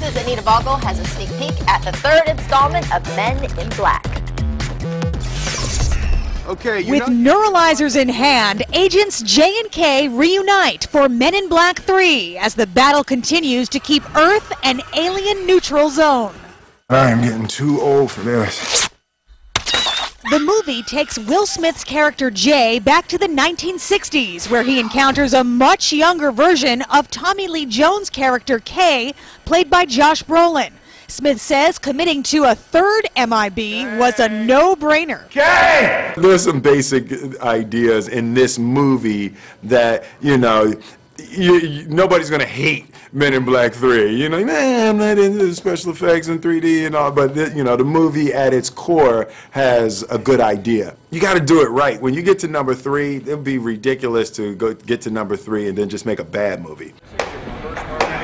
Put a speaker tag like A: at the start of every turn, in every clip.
A: Fox's Anita Vogel has a sneak peek at the third installment of Men in Black.
B: Okay,
C: with neuralizers in hand, agents J and K reunite for Men in Black 3 as the battle continues to keep Earth an alien neutral zone.
B: I am getting too old for this.
C: The movie takes Will Smith's character Jay back to the 1960s, where he encounters a much younger version of Tommy Lee Jones' character Kay, played by Josh Brolin. Smith says committing to a third MIB was a no-brainer.
B: Kay! There's some basic ideas in this movie that, nobody's going to hate Men in Black 3. I'm not into special effects and 3D and all, but, the movie at its core has a good idea. You got to do it right. When you get to number 3, it would be ridiculous to get to number 3 and then just make a bad movie.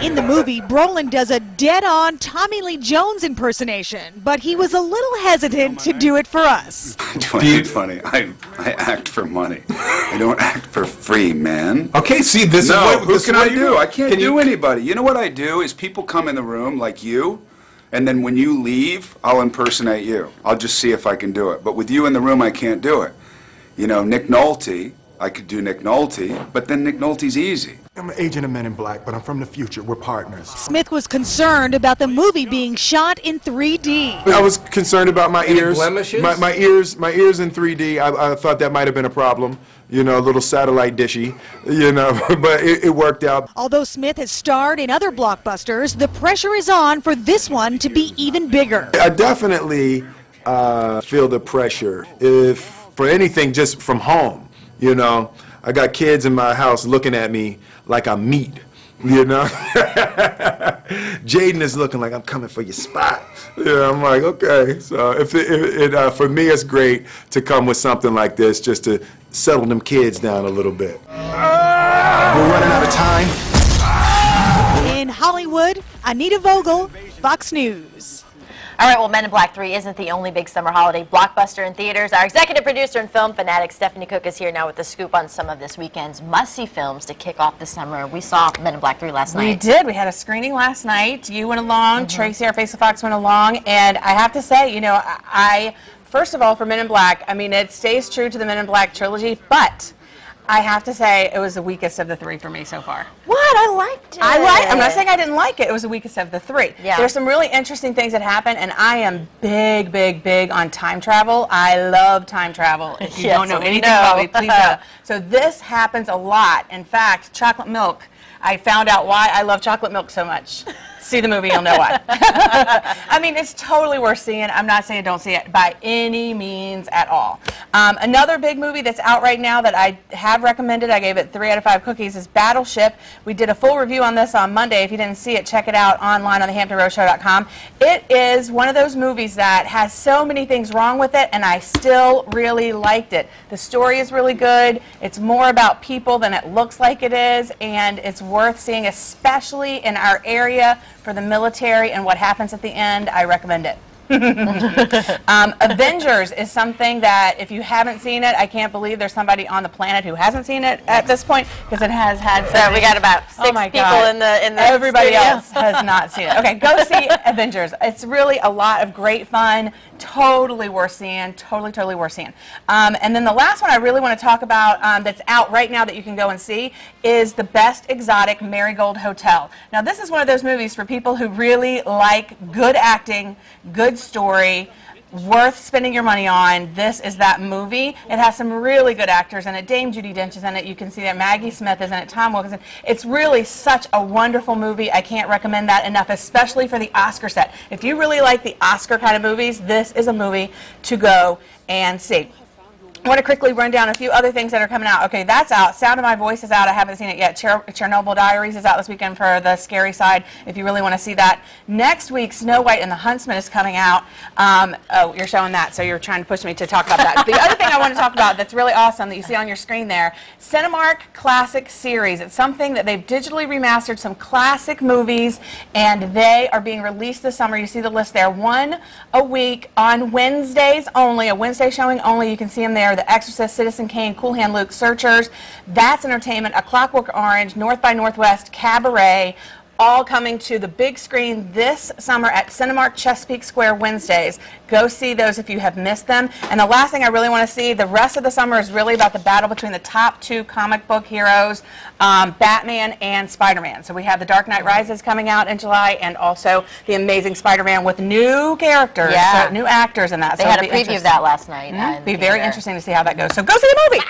C: In the movie, Brolin does a dead-on Tommy Lee Jones impersonation, but he was a little hesitant to do it for us.
D: It's funny. I act for money. I don't act for free, man.
B: Okay, see, this is what
D: who can I do? I can't do anybody. You know what I do is people come in the room like you, and then when you leave, I'll impersonate you. I'll just see if I can do it. But with you in the room, I can't do it. Nick Nolte, I could do Nick Nolte, but then Nick Nolte's easy.
B: I'm an agent of Men in Black, but I'm from the future. We're partners.
C: Smith was concerned about the movie being shot in 3D.
B: I was concerned about my ears.
E: Blemishes?
B: My ears in 3D. I thought that might have been a problem. A little satellite dishy. But it worked out.
C: Although Smith has starred in other blockbusters, the pressure is on for this one to be even bigger.
B: I definitely feel the pressure. If for anything, just from home. I got kids in my house looking at me like I'm meat, Jaden is looking like I'm coming for your spot. I'm like, okay. So for me, it's great to come with something like this just to settle them kids down a little bit. We're running out of time.
C: In Hollywood, Anita Vogel, Fox News.
A: All right, well, Men in Black 3 isn't the only big summer holiday blockbuster in theaters. Our executive producer and film fanatic, Stephanie Cook, is here now with the scoop on some of this weekend's must-see films to kick off the summer. We saw Men in Black 3 last night.
F: We did. We had a screening last night. You went along, Tracy, our Face of Fox, went along, and I have to say, first of all, for Men in Black, it stays true to the Men in Black trilogy, but I have to say it was the weakest of the 3 for me so far.
A: What? I liked it.
F: I'm not saying I didn't like it. It was the weakest of the 3.
A: Yeah.
F: There's some really interesting things that happen, and I am big, big, big on time travel. I love time travel. If you don't know anything about me, please know. So this happens a lot. In fact, chocolate milk. I found out why I love chocolate milk so much. See the movie, you'll know why. It's totally worth seeing. I'm not saying don't see it by any means at all. Another big movie that's out right now that I have recommended, I gave it 3 out of 5 cookies, is Battleship. We did a full review on this on Monday. If you didn't see it, check it out online on thehamptonroadshow.com. It is one of those movies that has so many things wrong with it, and I still really liked it. The story is really good. It's more about people than it looks like it is, and it's worth seeing, especially in our area for the military and what happens at the end. I recommend it. Avengers is something that if you haven't seen it, I can't believe there's somebody on the planet who hasn't seen it at this point, because it has had
A: we got about 6 people in the
F: everybody
A: studio.
F: else has not seen it. Okay, go see Avengers. It's really a lot of great fun. Totally worth seeing. Totally worth seeing. And then the last one I really want to talk about that's out right now that you can go and see is The Best Exotic Marigold Hotel. Now this is one of those movies for people who really like good acting, good story, worth spending your money on. This is that movie. It has some really good actors in it. Dame Judi Dench is in it. You can see that Maggie Smith is in it. Tom Wilkinson. It's really such a wonderful movie. I can't recommend that enough, especially for the Oscar set. If you really like the Oscar kind of movies, this is a movie to go and see. I want to quickly run down a few other things that are coming out. Okay, that's out. Sound of My Voice is out. I haven't seen it yet. Chernobyl Diaries is out this weekend for the scary side, if you really want to see that. Next week, Snow White and the Huntsman is coming out. Oh, you're showing that, so you're trying to push me to talk about that. The other thing I want to talk about that's really awesome that you see on your screen there, Cinemark Classic Series. It's something that they've digitally remastered some classic movies, and they are being released this summer. You see the list there. 1 a week on Wednesdays only, a Wednesday showing only. You can see them there. The Exorcist, Citizen Kane, Cool Hand Luke, Searchers, That's Entertainment, A Clockwork Orange, North by Northwest, Cabaret, all coming to the big screen this summer at Cinemark Chesapeake Square Wednesdays. Go see those if you have missed them. And the last thing I really want to see, the rest of the summer is really about the battle between the top two comic book heroes, Batman and Spider-Man. So we have The Dark Knight Rises coming out in July, and also The Amazing Spider-Man with new characters,
A: Yeah.
F: new actors in that.
A: They
F: so
A: had a
F: it'll be
A: preview of that last night.
F: Be very interesting to see how that goes. So go see the movie.